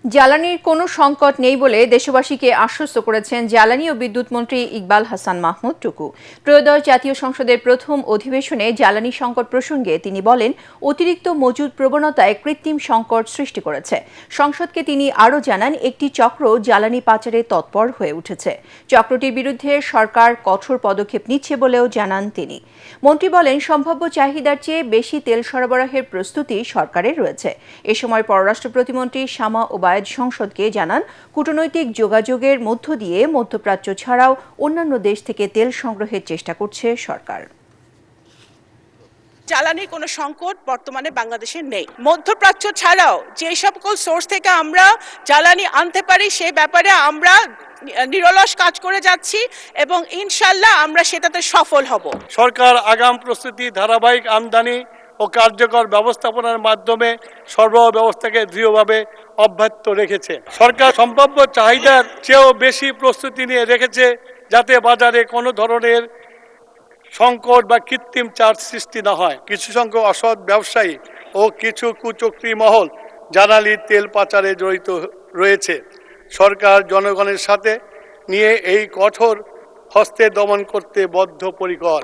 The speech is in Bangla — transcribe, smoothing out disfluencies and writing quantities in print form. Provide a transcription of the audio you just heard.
জ্বালানির কোনো সংকট নেই বলে দেশবাসীকে আশ্বস্ত করেছেন জ্বালানি ও বিদ্যুৎ মন্ত্রী ইকবাল হাসান মাহমুদ টুকু। ত্রয়োদশ জাতীয় সংসদের প্রথম অধিবেশনে জ্বালানি সংকট প্রসঙ্গে তিনি বলেন, অতিরিক্ত মজুদ প্রবণতায় কৃত্রিম সংকট সৃষ্টি করেছে। সংসদকে তিনি আরও জানান, একটি চক্র জ্বালানি পাচারে তৎপর হয়ে উঠেছে। চক্রটির বিরুদ্ধে সরকার কঠোর পদক্ষেপ নিচ্ছে বলেও জানান তিনি। মন্ত্রী বলেন, সম্ভাব্য চাহিদার চেয়ে বেশি তেল সরবরাহের প্রস্তুতি সরকারের রয়েছে। এ সময় পররাষ্ট্র প্রতিমন্ত্রী শামা ওবায়েদ সংসদকে জানান, কূটনৈতিক যোগাযোগের মধ্য দিয়ে মধ্যপ্রাচ্য ছাড়াও অন্যান্য দেশ থেকে তেল সংগ্রহের চেষ্টা করছে সরকার। জ্বালানির কোনো সংকট বর্তমানে বাংলাদেশে নেই। মধ্যপ্রাচ্য ছাড়াও যে সকল সোর্স থেকে আমরা জ্বালানি আনতে পারি সে ব্যাপারে আমরা নিরলস কাজ করে যাচ্ছি এবং ইনশাল্লাহ আমরা সেটাতে সফল হব। সরকার আগাম প্রস্তুতি, ধারাবাহিক আমদানি ও কার্যকর ব্যবস্থাপনার মাধ্যমে সরবরাহ ব্যবস্থাকে দৃঢ়ভাবে অব্যাহত রেখেছে। সরকার সম্ভাব্য চাহিদার চেয়েও বেশি প্রস্তুতি নিয়ে রেখেছে, যাতে বাজারে কোনো ধরনের সংকট বা কৃত্রিম চাপ সৃষ্টি না হয়। কিছু সংখ্যক অসৎ ব্যবসায়ী ও কিছু কুচক্রী মহল জ্বালানি তেল পাচারে জড়িত রয়েছে। সরকার জনগণের সাথে নিয়ে এই কঠোর হস্তে দমন করতে বদ্ধপরিকর।